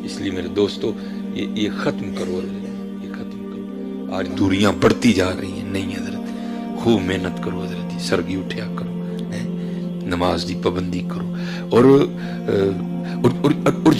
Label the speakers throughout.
Speaker 1: اس لیے میرے دوستو یہ ختم کرو، یہ ختم کرو. آج دوریاں بڑھتی جا رہی ہیں. نہیں حضرت خوب محنت کرو حضرت، سرگی اٹھیا کرو، نماز دی پابندی کرو، اور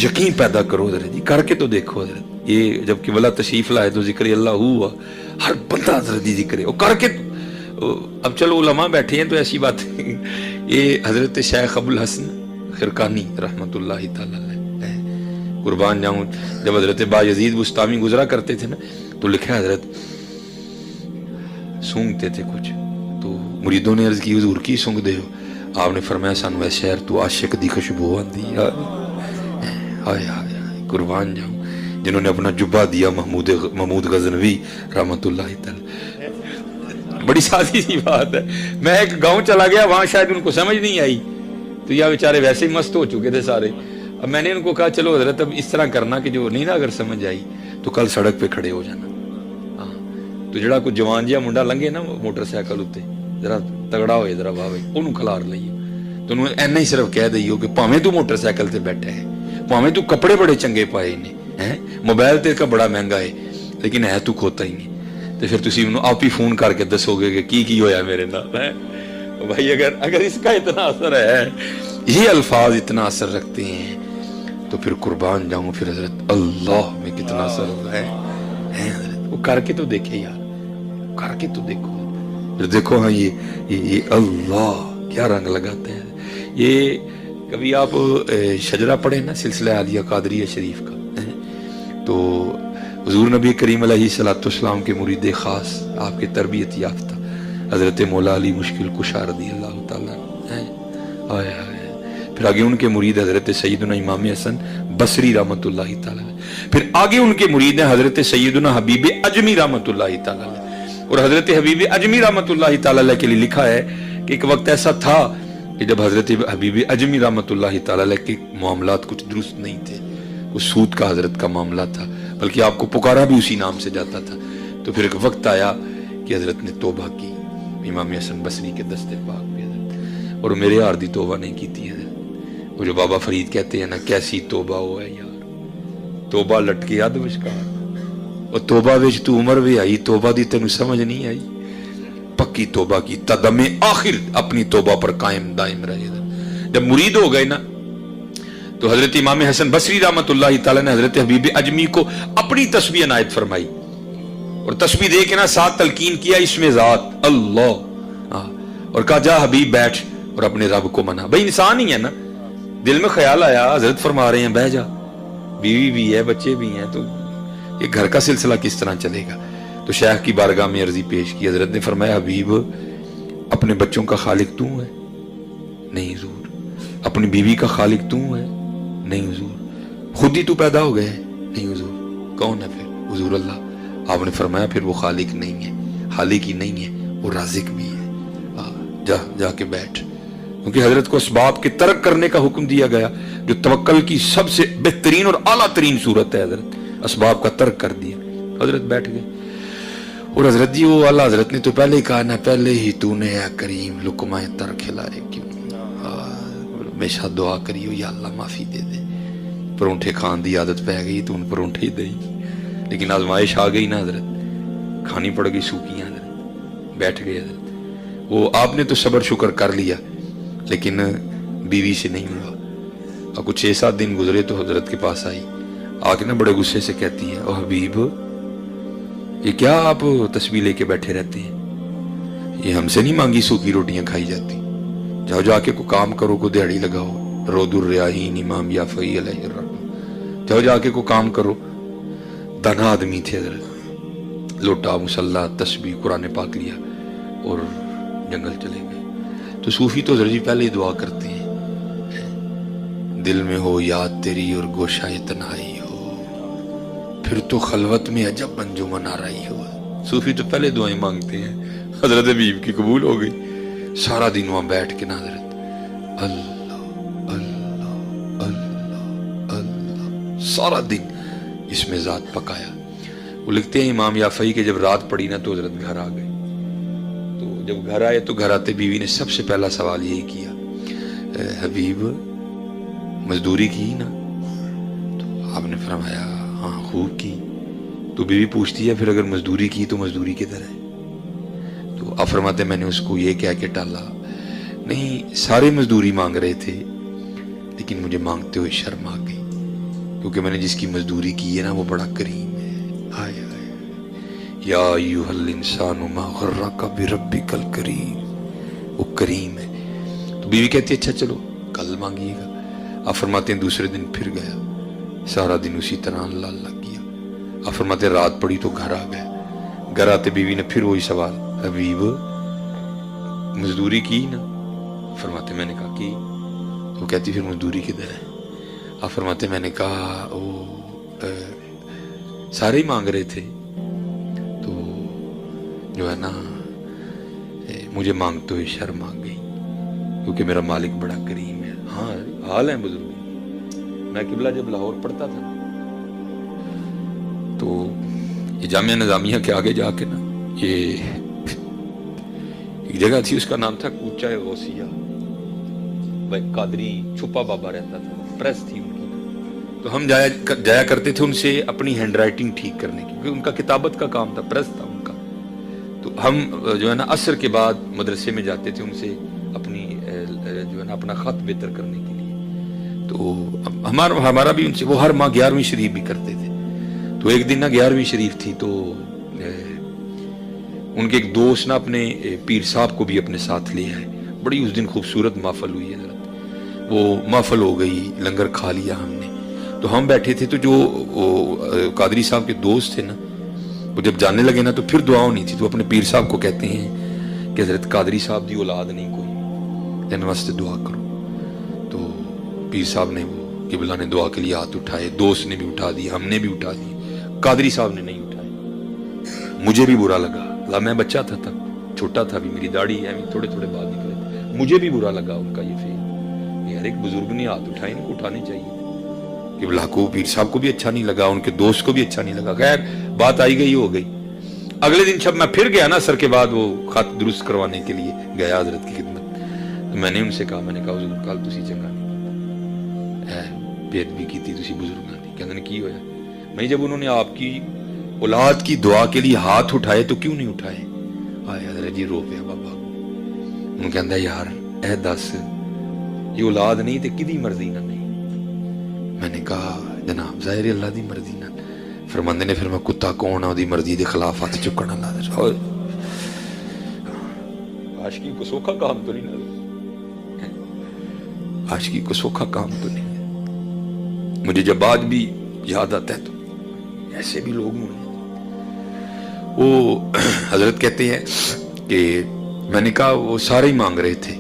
Speaker 1: یقین پیدا کرو حضرت جی. کر کے تو دیکھو حضرت. یہ جب کہ ولا تشریف لائے تو ذکر اللہ ہوا، ہر بندہ حضرت جی ذکر ہے. اور کر کے اب چلو علماء بیٹھے ہیں تو ایسی بات ہے. یہ حضرت شیخ ابو الحسن خرقانی رحمۃ اللہ تعالی علیہ، قربان جاؤں، جب حضرت بایزید بستامی گزرا کرتے تھے نا تو لکھا حضرت سونگتے تھے کچھ، تو مریدوں نے عرض کی حضور کی سونگ دے ہو؟ آپ نے فرمایا سانو اے شہر تو عاشق دی خوشبو آندی. ہائے ہائے قربان جاؤں، جنہوں نے اپنا جبہ دیا محمود غزنوی رحمۃ اللہ تعالی. بڑی سادی سی بات ہے. میں ایک گاؤں چلا گیا، وہاں شاید ان کو سمجھ نہیں آئی تو یہ بیچارے ویسے ہی مست ہو چکے تھے سارے. اب میں نے ان کو کہا چلو حضرت اب اس طرح کرنا کہ جو نہیں نا اگر سمجھ آئی تو کل سڑک پہ کھڑے ہو جانا. ہاں تو جڑا کوئی جوان جہا منڈا لنگے نا موٹر سائیکل اتنے ذرا تگڑا ہوئے ذرا واہ انہوں کھلار لئیے تو انہوں اینا ہی صرف کہہ دئیو کہ پاویں تو موٹر سائیکل تے بیٹھا ہے، پاویں تو کپڑے بڑے چنگے پائے نے، موبائل تے کا بڑا مہنگا ہے، لیکن ہے تو کھوتا ہی نہیں. تو پھر تسی انہوں آپ ہی فون کر کے دسو گے کہ کی ہویا میرے نال ہے. بھائی اگر اس کا اتنا اثر ہے، یہ الفاظ اتنا اثر رکھتے ہیں تو پھر قربان جاؤں پھر حضرت اللہ میں کتنا اثر ہو رہا ہے حضرت. وہ کر کے تو دیکھے یار، کر کے تو دیکھو. پھر دیکھو ہاں یہ اللہ کیا رنگ لگاتے ہیں. یہ کبھی آپ شجرہ پڑھیں نا سلسلہ عالیہ قادریہ شریف کا، تو حضور نبی کریم علیہ السلام کے مرید خاص، آپ کے تربیت یافتہ حضرت مولا علی مشکل کشا رضی اللہ تعالیٰ آئے آئے. پھر آگے ان کے مرید حضرت سیدنا امام حسن بصری رحمۃ اللہ تعالیٰ. پھر آگے ان کے مرید ہیں حضرت سیدنا حبیب اجمی رحمۃ اللہ تعالیٰ. اور حضرت حبیب اجمی رحمۃ اللہ تعالیٰ کے لیے لکھا ہے کہ ایک وقت ایسا تھا کہ جب حضرت حبیب اجمی رحمۃ اللہ تعالیٰ کے معاملات کچھ درست نہیں تھے. وہ سود کا حضرت کا معاملہ تھا، بلکہ آپ کو پکارا بھی اسی نام سے جاتا تھا. تو پھر ایک وقت آیا کہ حضرت نے توبہ کی امام حسن بصری کے دستے پاک پہ حضرت. اور میرے یار دی توبہ نہیں کی تھی حضرت. وہ جو بابا فرید کہتے ہیں نا کیسی توبہ ہو ہے یار، توبہ لٹکے اد وشکار. اور توبہ وچ تو عمر بھی آئی، توبہ دی تینوں سمجھ نہیں آئی. پکی توبہ کی تدم آخر اپنی توبہ پر قائم دائم رہے. جب مرید ہو گئے نا تو حضرت امام حسن بصری رحمۃ اللہ تعالیٰ نے حضرت حبیب اجمی کو اپنی تسبیح عنایت فرمائی، اور تسبیح دے کے نا ساتھ تلقین کیا اس میں ذات اللہ، اور کہا جا حبیب بیٹھ اور اپنے رب کو منا. بھائی انسان ہی ہے نا، دل میں خیال آیا حضرت فرما رہے ہیں بہ جا، بیوی بھی ہے بچے بھی ہیں، تو یہ گھر کا سلسلہ کس طرح چلے گا. تو شیخ کی بارگاہ میں عرضی پیش کی. حضرت نے فرمایا حبیب اپنے بچوں کا خالق تو ہے؟ نہیں حضور. اپنی بیوی کا خالق تو ہے؟ نہیں حضور. خود ہی تو پیدا ہو گئے؟ نہیں حضور. کون ہے پھر؟ حضور اللہ. آپ نے فرمایا پھر وہ خالق نہیں ہے، خالق ہی نہیں ہے، وہ رازق بھی ہے. جا کے بیٹھ. کیونکہ حضرت کو اسباب کے ترک کرنے کا حکم دیا گیا، جو توکل کی سب سے بہترین اور اعلیٰ ترین صورت ہے. حضرت اسباب کا ترک کر دیا، حضرت بیٹھ گئے. اور حضرت جی وہ اللہ حضرت نے تو پہلے ہی کہا نا، پہلے ہی تو نے اے کریم لقمہ تر کھلائے، کیوں ہمیشہ دعا کریو یا اللہ معافی دے دے. پرونٹھے کھان دی عادت پہ گئی تو ان پرونٹھے ہی دیں، لیکن آزمائش آ گئی نا حضرت، کھانی پڑ گئی سوکیاں. حضرت بیٹھ گئے. حضرت وہ آپ نے تو صبر شکر کر لیا، لیکن بیوی سے نہیں ہوا. اور کچھ 6-7 دن گزرے تو حضرت کے پاس آئی، آ کے نا بڑے غصے سے کہتی ہیں او حبیب یہ کیا آپ تسبیح لے کے بیٹھے رہتے ہیں؟ یہ ہم سے نہیں مانگی سوکھی روٹیاں کھائی جاتی. جاؤ جا کے کوئی کام کرو، کو دیہڑی لگاؤ. رود الریاحین امام یافعی علیہ الرحمہ. جاؤ جا کے کوئی کام کرو. دانا آدمی تھے حضرت. لوٹا مصلی تسبیح قرآن پاک لیا اور جنگل چلے گئے. تو صوفی تو حضرت جی پہلے ہی دعا کرتے ہیں دل میں ہو یاد تیری اور گوشہ تنہائی ہو، پھر تو خلوت میں عجب انجمن آ رہی ہو. صوفی تو پہلے دعائیں مانگتے ہیں. حضرت حبیب کی قبول ہو گئی. سارا دن وہاں بیٹھ کے نا حضرت اللہ اللہ اللہ اللہ سارا دن اس میں ذات پکایا. وہ لکھتے ہیں امام یافعی کہ جب رات پڑی نا تو حضرت گھر آ گئے. تو جب گھر آئے تو گھر آتے بیوی نے سب سے پہلا سوال یہی کیا حبیب مزدوری کی نا؟ تو آپ نے فرمایا ہاں خوب کی. تو بیوی پوچھتی ہے پھر اگر مزدوری کی تو مزدوری کدھر ہے؟ تو آپ فرماتے میں نے اس کو یہ کہہ کے ٹالا نہیں سارے مزدوری مانگ رہے تھے لیکن مجھے مانگتے ہوئے شرم آ گئی کیونکہ میں نے جس کی مزدوری کی ہے نا وہ بڑا کریم ہے. ہائے ہائے یا ایھا الانسان ما غرک بربک الکریم، وہ کریم ہے. تو بیوی کہتی ہے اچھا چلو کل مانگیے گا. آپ فرماتے ہیں دوسرے دن پھر گیا، سارا دن اسی طرح اللہ اللہ کیا. آپ فرماتے رات پڑی تو گھر آ گیا. گھر آتے بیوی نے پھر وہی سوال حبیب مزدوری کی نا؟ فرماتے میں نے کہا کی. وہ کہتی پھر مزدوری کدھر ہے؟ آپ فرماتے میں نے کہا وہ سارے ہی مانگ رہے تھے تو جو ہے نا مجھے مانگتے ہوئے شرم آ گئی کیونکہ میرا مالک بڑا کریم ہے. ہاں حال ہے بزرگ. میں قبلہ جب لاہور پڑھتا تھا تو یہ جامعہ نظامیہ کے آگے جا کے نا یہ ایک جگہ تھی اس کا نام تھا کوچہ غوثیہ. قادری چھپا بابا رہتا تھا، پریس تھی ان کی. تو ہم جایا کرتے تھے ان سے اپنی ہینڈ رائٹنگ ٹھیک کرنے کی کیونکہ ان کا کتابت کا کام تھا، پریس تھا ان کا. تو ہم جو ہے نا عصر کے بعد مدرسے میں جاتے تھے ان سے اپنی جو ہے نا اپنا خط بہتر کرنے کے لیے. تو ہمارا بھی ان سے وہ ہر ماہ 11ویں شریف بھی کرتے تھے. تو ایک دن نا 11ویں شریف تھی تو ان کے ایک دوست نا اپنے پیر صاحب کو بھی اپنے ساتھ لے آئے. بڑی اس دن خوبصورت محفل ہوئی ہے. وہ محفل ہو گئی، لنگر کھا لیا ہم نے. تو ہم بیٹھے تھے تو جو قادری صاحب کے دوست تھے نا وہ جب جانے لگے نا تو پھر دعا ہونی تھی. تو اپنے پیر صاحب کو کہتے ہیں کہ حضرت قادری صاحب دی اولاد نہیں کوئی، ان واسطے دعا کرو. تو پیر صاحب نے وہ قبلہ نے دعا کے لیے ہاتھ اٹھائے، دوست نے بھی اٹھا دی، ہم نے بھی اٹھا دی. قادری صاحب نے نہیں اٹھائے. مجھے بھی برا لگا، میں بچہ تھا تب، چھوٹا تھا بھی، میری داڑھی ہے تھوڑے تھوڑے بال نکلے. مجھے بھی برا لگا ان کا یہ فیل. یار ایک بزرگ نے ہاتھ اٹھائے، ان کو اٹھانے چاہیے. قبلہ کو پیر صاحب کو بھی اچھا نہیں لگا، ان کے دوست کو بھی اچھا نہیں لگا. خیر بات آئی گئی ہو گئی. اگلے دن جب میں پھر گیا نا سر کے بعد وہ خط درست کروانے کے لیے گیا حضرت کی خدمت. تو میں نے ان سے کہا حضور کل تسی چنگا نہیں بے ادبی کی تھی تسی بزرگاں دی. کہندے کی ہویا؟ میں جب انہوں نے آپ کی اولاد کی دعا کے لیے ہاتھ اٹھائے تو کیوں نہیں اٹھائے؟ آئے حضرت جی رو پیا بابا. انہوں کہندا یار اے دس یہ اولاد نہیں تے کدی مرضی نہ نہیں. میں نے کہا جناب ظاہر اللہ دی مرضی نہ. فرماندے نے پھر میں کتا کون ہے دی مرضی دے خلاف ہاتھ چکنا لا دے. عاشقی کو سوکھا کام تو نہیں ہے، عاشقی کو سوکھا کام تو نہیں ہے. مجھے جب آج بھی یاد آتا ہے تو ایسے بھی لوگ ہوئے. وہ حضرت کہتے ہیں کہ میں نے کہا وہ سارے ہی مانگ رہے تھے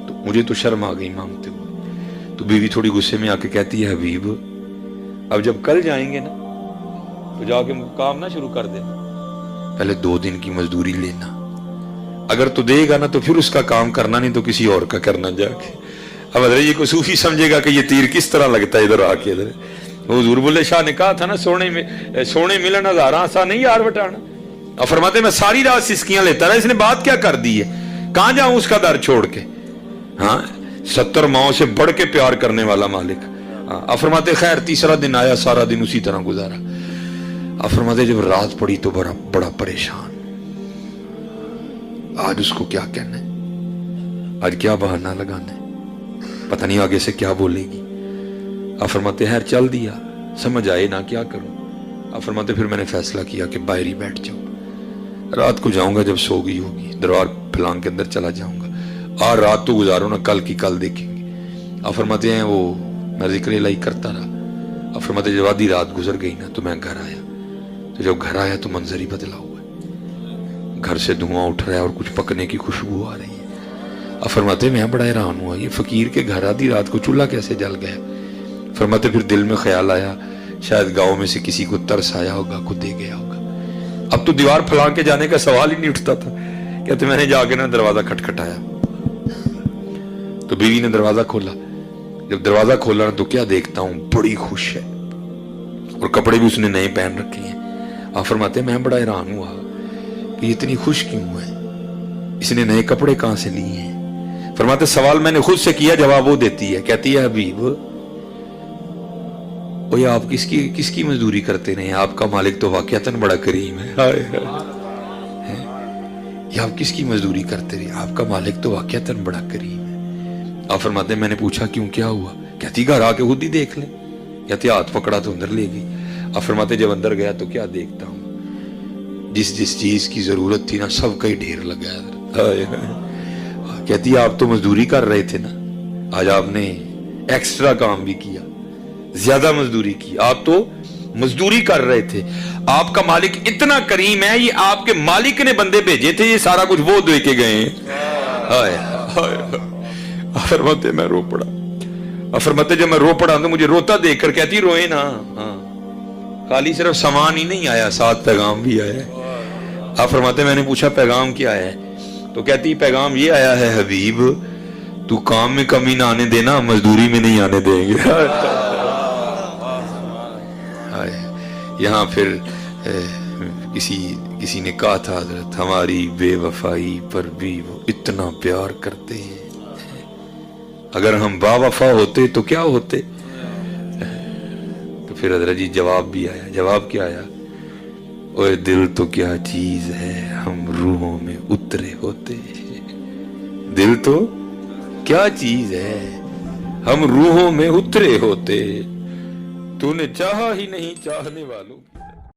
Speaker 1: تو مجھے تو شرم آ گئی مانگتے ہوئے. تو بیوی تھوڑی غصے میں آ کے کہتی ہے حبیب اب جب کل جائیں گے نا تو جا کے کام نہ شروع کر دینا، پہلے 2 دن کی مزدوری لینا. اگر تو دے گا نا تو پھر اس کا کام کرنا، نہیں تو کسی اور کا کرنا جا کے. اب حضرت یہ کوئی صوفی سمجھے گا کہ یہ تیر کس طرح لگتا ہے ادھر آ کے. ادھر حضور بلے شاہ نے کہا تھا نا سونے ملن ہزاراں سا نہیں یار وٹانا. اور فرماتے میں ساری رات سسکیاں لیتا رہا. اس نے بات کیا کر دی ہے؟ کہاں جاؤں اس کا در چھوڑ کے؟ ہاں 70 ماؤں سے بڑھ کے پیار کرنے والا مالک. فرماتے خیر تیسرا دن آیا، سارا دن اسی طرح گزارا. فرماتے جب رات پڑی تو بڑا پریشان. آج اس کو کیا کہنا ہے، آج کیا بہانہ لگانا ہے، پتہ نہیں آگے سے کیا بولے گی. فرماتے خیر چل دیا، سمجھ آئے نہ کیا کروں. فرماتے پھر میں نے فیصلہ کیا کہ باہر ہی بیٹھ جاؤں، رات کو جاؤں گا جب سو گئی ہوگی دربار پھلانگ کے اندر چلا جاؤں گا. اور رات تو گزارو نا، کل کی کل دیکھیں گے. فرماتے ہیں وہ میں ذکر الہی کرتا رہا. فرماتے جب آدھی رات گزر گئی نا تو میں گھر آیا. تو جب گھر آیا تو منظر ہی بدلا ہوا ہے. گھر سے دھواں اٹھ رہا ہے اور کچھ پکنے کی خوشبو آ رہی ہے. فرماتے میں بڑا حیران ہوا، یہ فقیر کے گھر آدھی رات کو چولہا کیسے جل گیا. فرماتے پھر دل میں خیال آیا شاید گاؤں میں سے کسی کو ترس آیا ہوگا، کو دے گیا ہوگا. اب تو دیوار پھلانگ کے جانے کا سوال ہی نہیں اٹھتا تھا. کہتے میں نے جا کے نا دروازہ کھٹکھٹایا تو بیوی نے دروازہ کھولا. جب دروازہ کھولا نا تو کیا دیکھتا ہوں، بڑی خوش ہے اور کپڑے بھی اس نے نئے پہن رکھے ہیں. آپ فرماتے میں بڑا حیران ہوا کہ یہ اتنی خوش کیوں ہے، اس نے نئے کپڑے کہاں سے لیے ہیں. فرماتے سوال میں نے خود سے کیا، جواب وہ دیتی ہے. کہتی ہے حبیب وہ آپ کس کی مزدوری کرتے رہے ہیں؟ آپ کا مالک تو واقعتاً بڑا کریم ہے. یہ آپ کس کی مزدوری کرتے رہے؟ آپ کا مالک تو واقعتاً بڑا کریم ہے. آپ فرماتے ہیں میں نے پوچھا کیوں، کیا ہوا؟ کہتی گھر آ کے خود ہی دیکھ لیں. کہتے ہاتھ پکڑا تو اندر لے گئی. آپ فرماتے جب اندر گیا تو کیا دیکھتا ہوں، جس چیز کی ضرورت تھی نا سب کا ہی ڈھیر لگا ہے. کہتی آپ تو مزدوری کر رہے تھے نا، آج آپ نے ایکسٹرا کام بھی کیا، زیادہ مزدوری کی. آپ تو مزدوری کر رہے تھے. آپ کا مالک اتنا کریم ہے، یہ آپ کے مالک نے بندے بھیجے تھے، یہ سارا کچھ وہ دے کے گئے ہیں. فرماتے میں رو پڑا. فرماتے جب میں رو پڑا تو مجھے روتا دیکھ کر کہتی روئے نا، خالی صرف سامان ہی نہیں آیا، ساتھ پیغام بھی آیا ہے. آپ فرماتے میں نے پوچھا پیغام کیا ہے؟ تو کہتی پیغام یہ آیا ہے حبیب تو کام میں کمی نہ آنے دینا، مزدوری میں نہیں آنے دیں گے. یہاں پھر کسی نے کہا تھا حضرت ہماری بے وفائی پر بھی وہ اتنا پیار کرتے ہیں، اگر ہم با وفا ہوتے تو کیا ہوتے؟ تو پھر حضرت جی جواب بھی آیا. جواب کیا آیا؟ اوے دل تو کیا چیز ہے ہم روحوں میں اترے ہوتے. دل تو کیا چیز ہے ہم روحوں میں اترے ہوتے. تو نے چاہا ہی نہیں چاہنے والوں